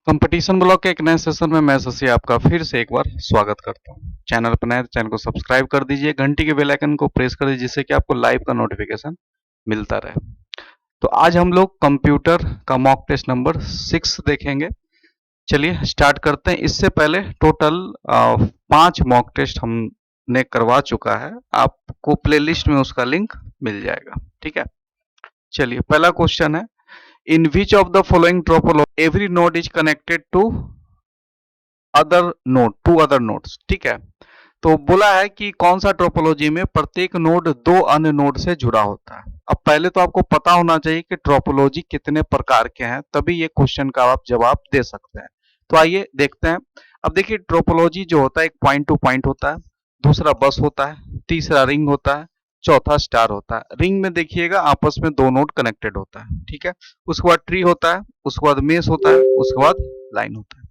Competition block के एक नए सेशन में मैं शशि आपका फिर से एक बार स्वागत करता हूं। चैनल पर नए तो चैनल को सब्सक्राइब कर दीजिए, घंटी के बेल आइकन को प्रेस कर दीजिए जिससे कि आपको लाइव का नोटिफिकेशन मिलता रहे। तो आज हम लोग कंप्यूटर का मॉक टेस्ट नंबर 6 देखेंगे। चलिए स्टार्ट करते हैं। इससे पहले टोटल 5 मॉक टेस्ट हमने करवा चुका है, आपको प्लेलिस्ट में उसका लिंक मिल जाएगा। ठीक है, चलिए पहला क्वेश्चन है, in which of the following topology every node is connected to other nodes. ठीक है, तो बोला है कि कौन सा ट्रोपोलॉजी में प्रत्येक नोड दो अन्य नोड से जुड़ा होता है। अब पहले तो आपको पता होना चाहिए कि ट्रोपोलॉजी कितने प्रकार के हैं, तभी ये क्वेश्चन का आप जवाब दे सकते हैं। तो आइए देखते हैं। अब देखिए ट्रोपोलॉजी जो होता है एक पॉइंट टू पॉइंट होता है, दूसरा बस होता है, तीसरा रिंग होता है, चौथा स्टार होता है। रिंग में देखिएगा आपस में दो नोड कनेक्टेड होता है। ठीक है, उसके बाद ट्री होता है, उसके बाद मेस होता है, उसके बाद लाइन होता है।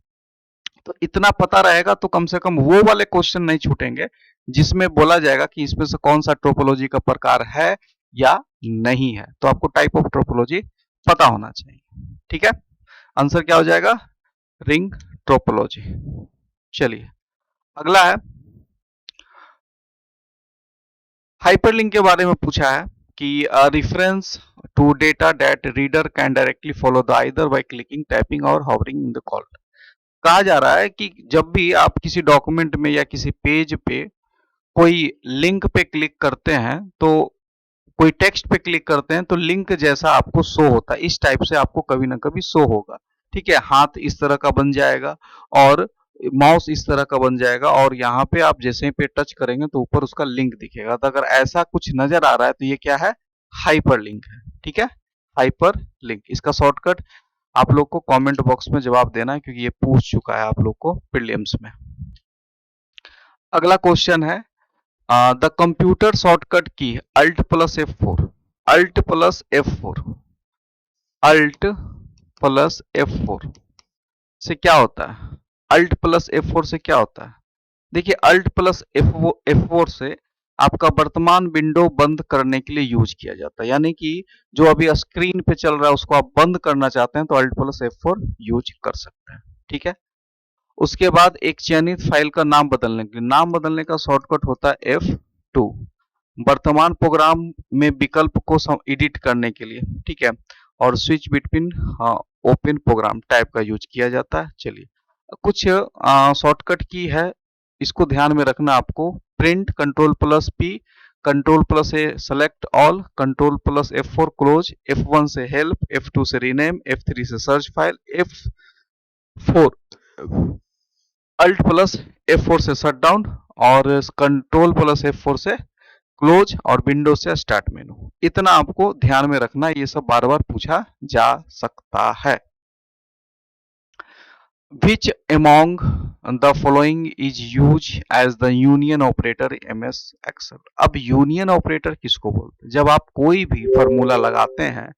तो इतना पता रहेगा तो कम से कम वो वाले क्वेश्चन नहीं छूटेंगे जिसमें बोला जाएगा कि इसमें से कौन सा ट्रोपोलॉजी का प्रकार है या नहीं है। तो आपको टाइप ऑफ ट्रोपोलॉजी पता होना चाहिए। ठीक है, आंसर क्या हो जाएगा? रिंग ट्रोपोलॉजी। चलिए अगला है, हाइपरलिंक के बारे में पूछा है कि reference to data that reader can directly follow the either by clicking, typing और हॉवरिंग इन द कॉल। कहा जा रहा है कि जब भी आप किसी डॉक्यूमेंट में या किसी पेज पे कोई लिंक पे क्लिक करते हैं, तो कोई टेक्स्ट पे क्लिक करते हैं तो लिंक जैसा आपको शो होता है, इस टाइप से आपको कभी ना कभी शो होगा। ठीक है, हाथ इस तरह का बन जाएगा और माउस इस तरह का बन जाएगा और यहाँ पे आप जैसे पे टच करेंगे तो ऊपर उसका लिंक दिखेगा। तो अगर ऐसा कुछ नजर आ रहा है तो ये क्या है? हाइपर लिंक है। ठीक है, हाइपर लिंक। इसका शॉर्टकट आप लोग को कमेंट बॉक्स में जवाब देना है क्योंकि ये पूछ चुका है आप लोग को प्रीलिम्स में। अगला क्वेश्चन है, the computer shortcut key alt plus F4, alt plus F4, alt plus F4 से क्या होता है? अल्ट प्लस F4 से क्या होता है? देखिए अल्ट प्लस F4 से आपका वर्तमान विंडो बंद करने के लिए यूज किया जाता है, यानी कि जो अभी स्क्रीन पे चल रहा है उसको आप बंद करना चाहते हैं तो अल्ट प्लस F4 यूज कर सकते हैं। ठीक है, उसके बाद एक चयनित फाइल का नाम बदलने का शॉर्टकट होता है F2, वर्तमान प्रोग्राम में विकल्प को एडिट करने के लिए। ठीक है, और switch between open program type का यूज किया जाता है। चलिए कुछ शॉर्टकट की है, इसको ध्यान में रखना आपको। Print, control plus P, control plus A select all, control plus F4 close, F1 से हेल्प, F2 से रीनेम, F3 से search file, F4 alt plus F4 से शट डाउन और कंट्रोल प्लस F4 से क्लोज और विंडोज से start menu. इतना आपको ध्यान में रखना, ये सब बार बार पूछा जा सकता है। Which among the following is used as the union operator MS Excel? अब यूनियन ऑपरेटर किसको बोलते हैं? जब आप कोई भी फॉर्मूला लगाते हैं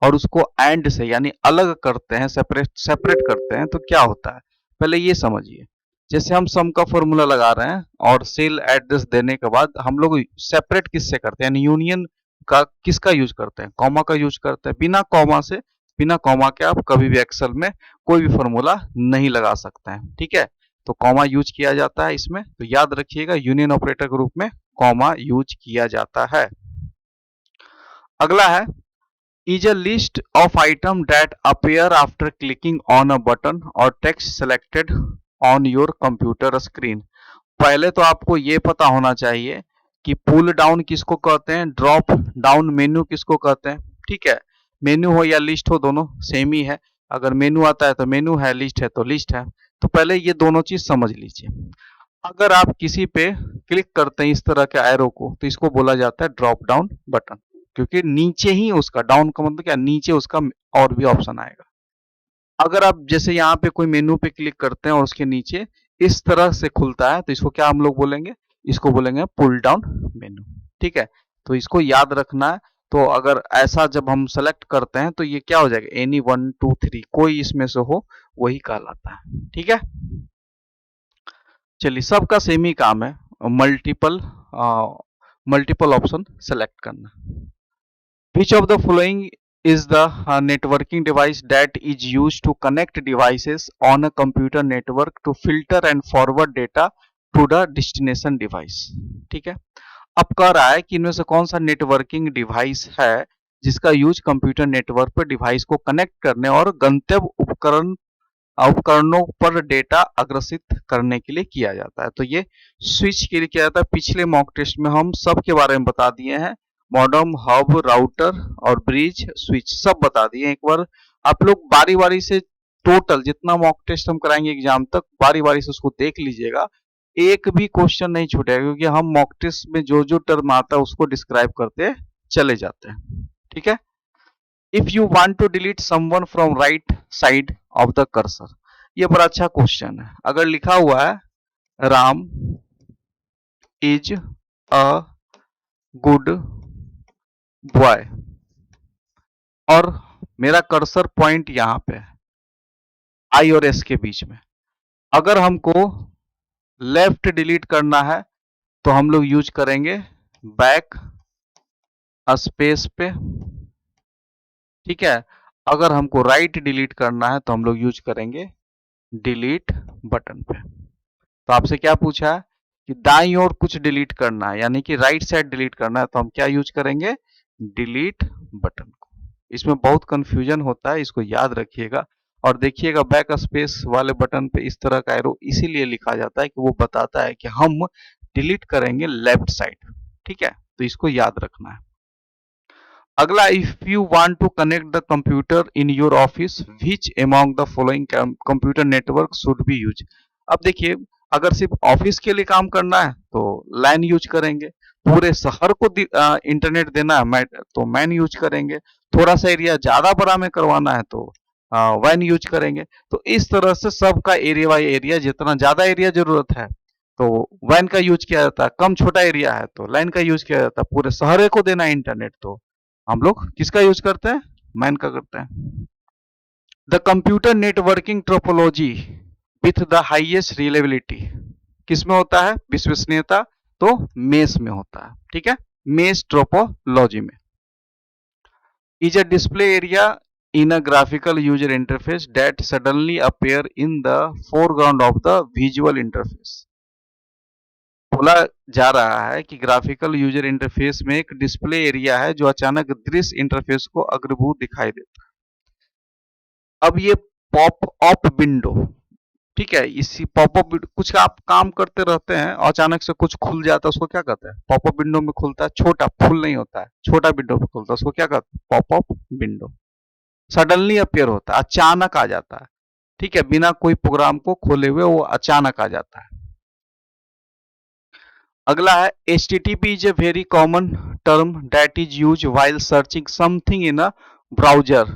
और उसको एंड से यानी अलग करते हैं, सेपरेट करते हैं तो क्या होता है? पहले ये समझिए। जैसे हम सम का फॉर्मूला लगा रहे हैं और सेल एड्रेस देने के बाद हम लोग सेपरेट किससे करते हैं, यानी यूनियन का किसका यूज करते हैं? कॉमा का यूज करते हैं। बिना कॉमा के आप कभी भी एक्सेल में कोई भी फॉर्मूला नहीं लगा सकते हैं। ठीक है, तो कॉमा यूज किया जाता है इसमें, तो याद रखिएगा यूनियन ऑपरेटर के रूप में कॉमा यूज किया जाता है। अगला है, is a list of item that appear after clicking on a button और text selected on your computer screen. पहले तो आपको ये पता होना चाहिए कि पुल डाउन किसको कहते हैं, ड्रॉप डाउन मेन्यू किसको कहते हैं। ठीक है, मेन्यू हो या लिस्ट हो दोनों सेम ही है। अगर मेन्यू आता है तो मेन्यू है, लिस्ट है तो लिस्ट है। तो पहले ये दोनों चीज समझ लीजिए। अगर आप किसी पे क्लिक करते हैं इस तरह के एरो को तो इसको बोला जाता है ड्रॉप डाउन बटन, क्योंकि नीचे ही उसका डाउन का मतलब क्या, नीचे उसका और भी ऑप्शन आएगा। अगर आप जैसे यहाँ पे कोई मेनू पे क्लिक करते हैं और उसके नीचे इस तरह से खुलता है तो इसको क्या हम लोग बोलेंगे? इसको बोलेंगे पुल डाउन मेनू। ठीक है, तो इसको याद रखना है। तो अगर ऐसा जब हम सेलेक्ट करते हैं तो ये क्या हो जाएगा? एनी 1 2 3 कोई इसमें से हो वही कहलाता है। ठीक है, चलिए सबका सेम ही काम है, मल्टीपल मल्टीपल ऑप्शन सेलेक्ट करना। विच of the following is the networking device that is used to connect devices on a computer network to filter and forward data to the destination device. ठीक है, अब कह रहा है कि इनमें से कौन सा नेटवर्किंग डिवाइस है जिसका यूज कंप्यूटर नेटवर्क पर डिवाइस को कनेक्ट करने और गंतव्य उपकरणों पर डेटा अग्रेषित करने के लिए किया जाता है। तो ये स्विच के लिए किया जाता है। पिछले मॉक टेस्ट में हम सब के बारे में बता दिए हैं, मॉडेम, हब, राउटर और ब्रिज, स्विच सब बता दिए। एक बार आप लोग बारी बारी से टोटल जितना मॉक टेस्ट हम कराएंगे एग्जाम तक बारी बारी से उसको देख लीजिएगा, एक भी क्वेश्चन नहीं छूटेगा, क्योंकि हम मॉक टेस्ट में जो जो टर्म आता है उसको डिस्क्राइब करते चले जाते हैं। ठीक है, if you want to delete someone from right side of the cursor, ये बड़ा अच्छा क्वेश्चन है। अगर लिखा हुआ है Ram is a good boy और मेरा कर्सर पॉइंट यहां पे है आई और एस के बीच में, अगर हमको लेफ्ट डिलीट करना है तो हम लोग यूज करेंगे बैक स्पेस पे। ठीक है, अगर हमको राइट डिलीट करना है तो हम लोग यूज करेंगे डिलीट बटन पे। तो आपसे क्या पूछा है कि दाईं ओर कुछ डिलीट करना है, यानी कि राइट साइड डिलीट करना है, तो हम क्या यूज करेंगे, डिलीट बटन को। इसमें बहुत कंफ्यूजन होता है, इसको याद रखिएगा। और देखिएगा बैक स्पेस वाले बटन पे इस तरह का एरो इसीलिए लिखा जाता है कि वो बताता है कि हम डिलीट करेंगे लेफ्ट साइड। ठीक है, तो इसको याद रखना है। अगला, if you want to connect the computer in your office which among the following computer network should be use. अब देखिए, अगर सिर्फ ऑफिस के लिए काम करना है तो लैन यूज करेंगे, पूरे शहर को इंटरनेट देना है तो मैन यूज करेंगे, थोड़ा सा एरिया ज्यादा बड़ा में करवाना है तो वैन यूज करेंगे। तो इस तरह से सबका एरिया बाई एरिया, जितना ज्यादा एरिया जरूरत है तो वैन का यूज किया जाता है, कम छोटा एरिया है तो लाइन का यूज किया जाता है, पूरे शहर को देना है इंटरनेट तो हम लोग किसका यूज करते हैं, मैन का करते हैं। The computer networking topology with the highest reliability किस में होता है, विश्वसनीयता, तो मेस में होता है। ठीक है, मेस ट्रोपोलॉजी में is a display area in a graphical user interface that suddenly appear in the foreground of the visual interface। बोला जा रहा है कि ग्राफिकल यूजर इंटरफेस में एक डिस्प्ले एरिया है जो अचानक दृश्य इंटरफेस को अग्रभूत दिखाई देता है। अब ये पॉप अप विंडो, ठीक है, इसी पॉपअप कुछ आप काम करते रहते हैं और अचानक से कुछ खुल जाता है, उसको क्या कहते हैं, पॉपअप विंडो में खुलता है, छोटा फुल नहीं होता है, छोटा विंडो पे खुलता है, उसको क्या कहते हैं, पॉपअप विंडो। सडनली अपियर होता है, अचानक आ जाता है। ठीक है, बिना कोई प्रोग्राम को खोले हुए वो अचानक आ जाता है। अगला है HTTP is a very common term that is use while searching something in a browser.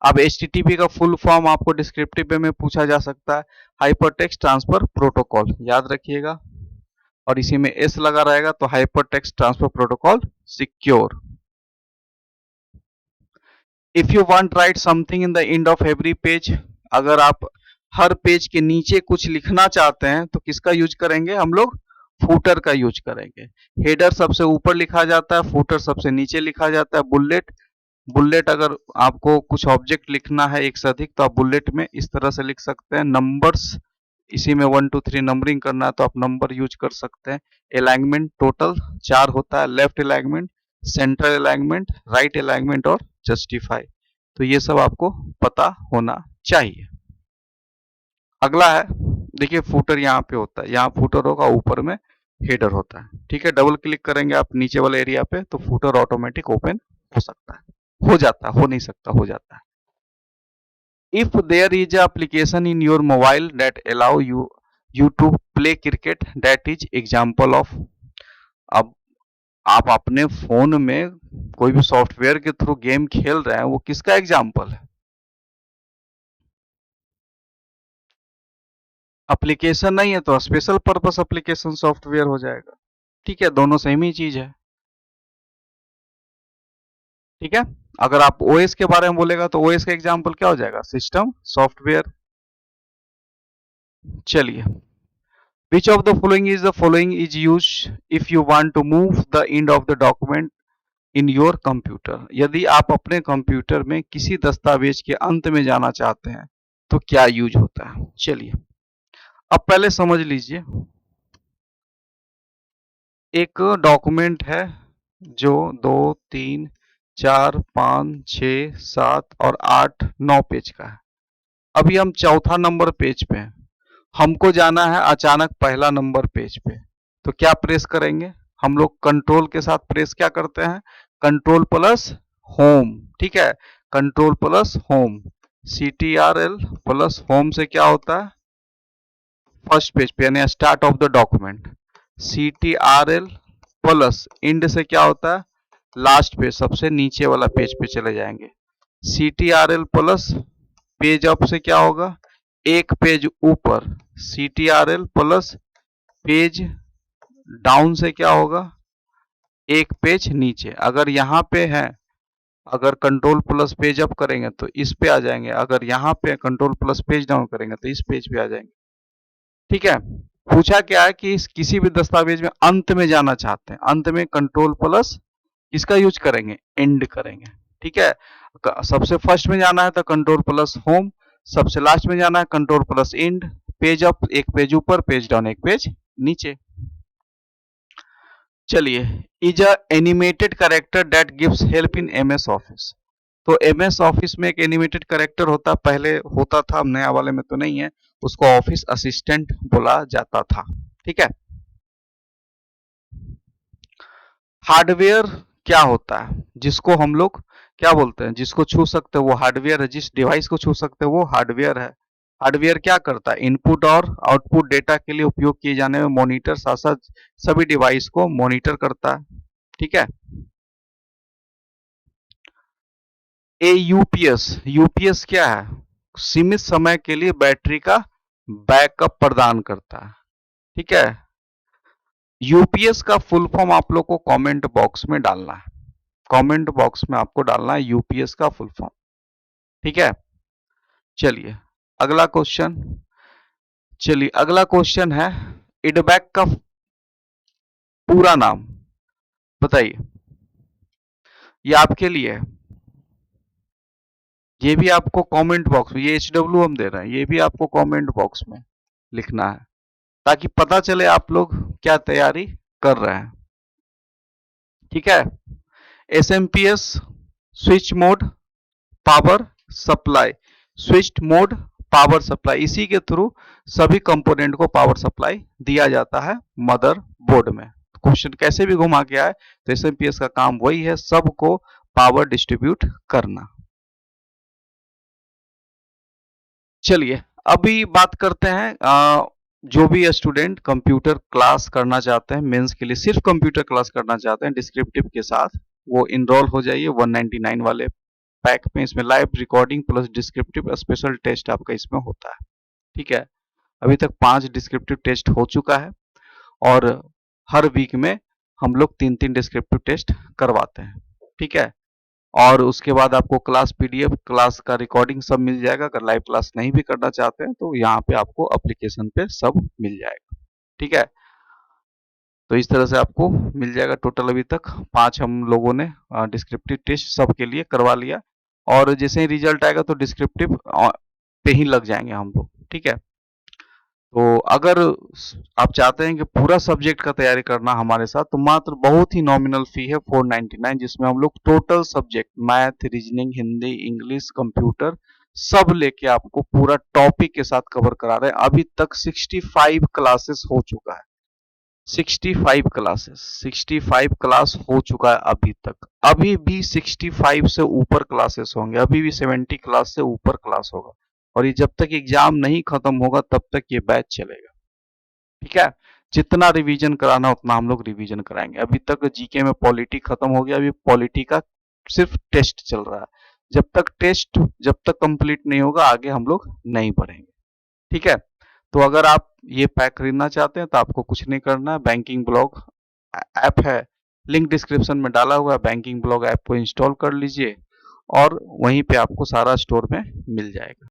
अब HTTP का फुल फॉर्म आपको डिस्क्रिप्टिव में पूछा जा सकता है, हाइपरटेक्स्ट ट्रांसफर प्रोटोकॉल, याद रखिएगा, और इसी में एस लगा रहेगा तो hypertext transfer protocol secure. If you want right something in the end of every page, अगर आप हर पेज के नीचे कुछ लिखना चाहते हैं तो किसका यूज करेंगे हम लोग, फूटर का यूज करेंगे। हेडर सबसे ऊपर लिखा जाता है, फूटर सबसे नीचे लिखा जाता है। बुलेट, बुलेट अगर आपको कुछ ऑब्जेक्ट लिखना है एक से अधिक तो आप बुलेट में इस तरह से लिख सकते हैं। नंबर्स, इसी में 1 2 3 नंबरिंग करना है तो आप नंबर यूज कर सकते हैं। अलाइनमेंट टोटल 4 होता है, left alignment, centre alignment, right alignment और जस्टिफाई। तो ये सब आपको पता होना चाहिए। अगला है, देखिए फुटर यहाँ पे होता है, यहाँ फुटर होगा, ऊपर में हेडर होता है। ठीक है, डबल क्लिक करेंगे आप नीचे वाले एरिया पे तो फुटर ऑटोमेटिक ओपन हो सकता है, हो जाता है, हो नहीं सकता, हो जाता है। if there is a application in your mobile that allow you to play cricket, that is example of। अब आप अपने फोन में कोई भी सॉफ्टवेयर के थ्रू गेम खेल रहे हैं, वो किसका एग्जाम्पल है, एप्लीकेशन नहीं है तो स्पेशल पर्पस एप्लीकेशन सॉफ्टवेयर हो जाएगा। ठीक है, दोनों सेम ही चीज है। ठीक है, अगर आप ओएस के बारे में बोलेगा तो ओएस का एग्जाम्पल क्या हो जाएगा, सिस्टम सॉफ्टवेयर। चलिए, which of the following is used if you want to move the end of the document in your computer. यदि आप अपने कंप्यूटर में किसी दस्तावेज के अंत में जाना चाहते हैं तो क्या यूज होता है। चलिए अब पहले समझ लीजिए, एक डॉक्यूमेंट है जो 2 3 4 5 6 7 और 8 9 पेज का है। अभी हम चौथा नंबर पेज पे हैं, हमको जाना है अचानक पहला नंबर पेज पे, तो क्या प्रेस करेंगे हम लोग। कंट्रोल के साथ प्रेस क्या करते हैं, कंट्रोल प्लस होम। ठीक है, control plus home, CTRL plus home से क्या होता है, फर्स्ट पेज पे यानी start of the document. CTRL plus end से क्या होता है, लास्ट पेज, सबसे नीचे वाला पेज पे चले जाएंगे। CTRL प्लस पेज अप से क्या होगा, एक पेज ऊपर। CTRL प्लस पेज डाउन से क्या होगा, एक पेज नीचे। अगर यहाँ पे है, अगर कंट्रोल प्लस पेज अप करेंगे तो इस पे आ जाएंगे, अगर यहाँ पे कंट्रोल प्लस पेज डाउन करेंगे तो इस पेज पे आ जाएंगे। ठीक है, पूछा क्या है कि किसी भी दस्तावेज में अंत में जाना चाहते हैं, अंत में कंट्रोल प्लस इसका यूज करेंगे, एंड करेंगे। ठीक है, सबसे फर्स्ट में जाना है तो कंट्रोल प्लस होम, सबसे लास्ट में जाना है control plus and. Page up एक पेज ऊपर, पेज डाउन एक पेज नीचे। चलिए, is a animated character that gives help in MS office. तो MS ऑफिस में एक एनिमेटेड कैरेक्टर होता, पहले होता था, नया वाले में तो नहीं है, उसको ऑफिस असिस्टेंट बोला जाता था। ठीक है, हार्डवेयर क्या होता है, जिसको हम लोग क्या बोलते हैं, जिसको छू सकते हैं वो हार्डवेयर है, जिस डिवाइस को छू सकते हैं वो हार्डवेयर है। हार्डवेयर क्या करता है, इनपुट और आउटपुट डेटा के लिए उपयोग किए जाने में मॉनिटर साथ साथ सभी डिवाइस को मॉनिटर करता है। ठीक है, यूपीएस क्या है, सीमित समय के लिए बैटरी का बैकअप प्रदान करता है। ठीक है, यूपीएस का फुल फॉर्म आप लोग को कमेंट बॉक्स में डालना है, कमेंट बॉक्स में आपको डालना है यूपीएस का फुल फॉर्म। ठीक है, चलिए अगला क्वेश्चन, चलिए अगला क्वेश्चन है, इडबैक का पूरा नाम बताइए। ये आपके लिए है, ये भी आपको कमेंट बॉक्स में, ये HW हम दे रहे हैं, ये भी आपको कमेंट बॉक्स में लिखना है ताकि पता चले आप लोग क्या तैयारी कर रहे हैं। ठीक है, SMPS switch mode power supply, switched mode power supply, इसी के थ्रू सभी कंपोनेंट को पावर सप्लाई दिया जाता है मदर बोर्ड में। क्वेश्चन कैसे भी घुमा के आए तो SMPS का काम वही है, सबको पावर डिस्ट्रीब्यूट करना। चलिए अभी बात करते हैं, जो भी स्टूडेंट कंप्यूटर क्लास करना चाहते हैं, मेंस के लिए सिर्फ कंप्यूटर क्लास करना चाहते हैं डिस्क्रिप्टिव के साथ, वो इनरोल हो जाइए 199 वाले पैक में। इसमें live recording plus descriptive special test आपका इसमें होता है। ठीक है, अभी तक 5 डिस्क्रिप्टिव टेस्ट हो चुका है और हर वीक में हम लोग 3-3 डिस्क्रिप्टिव टेस्ट करवाते हैं। ठीक है, और उसके बाद आपको क्लास PDF, क्लास का रिकॉर्डिंग सब मिल जाएगा। अगर लाइव क्लास नहीं भी करना चाहते हैं तो यहाँ पे आपको एप्लीकेशन पे सब मिल जाएगा। ठीक है, तो इस तरह से आपको मिल जाएगा। टोटल अभी तक 5 हम लोगों ने डिस्क्रिप्टिव टेस्ट सबके लिए करवा लिया और जैसे ही रिजल्ट आएगा तो डिस्क्रिप्टिव पे ही लग जाएंगे हम लोग। ठीक है, तो अगर आप चाहते हैं कि पूरा सब्जेक्ट का तैयारी करना हमारे साथ तो मात्र बहुत ही नॉमिनल फी है 499, जिसमें हम लोग total subject math, reasoning, Hindi, English, computer सब लेके आपको पूरा टॉपिक के साथ कवर करा रहे हैं। अभी तक 65 क्लासेस हो चुका है, 65 क्लासेस, 65 क्लास हो चुका है अभी तक। अभी भी 65 से ऊपर क्लासेस होंगे, अभी भी 70 क्लास से ऊपर क्लास होगा और ये जब तक एग्जाम नहीं खत्म होगा तब तक ये बैच चलेगा। ठीक है, जितना रिवीजन कराना उतना हम लोग रिवीजन कराएंगे। अभी तक जीके में पॉलिटी खत्म हो गया, अभी पॉलिटी का सिर्फ टेस्ट चल रहा है। जब तक कंप्लीट नहीं होगा आगे हम लोग नहीं बढ़ेंगे। ठीक है, तो अगर आप ये पैक खरीदना चाहते हैं तो आपको कुछ नहीं करना है, बैंकिंग ब्लॉग ऐप है, लिंक डिस्क्रिप्शन में डाला हुआ है, बैंकिंग ब्लॉग ऐप को इंस्टॉल कर लीजिए और वहीं पे आपको सारा स्टोर में मिल जाएगा।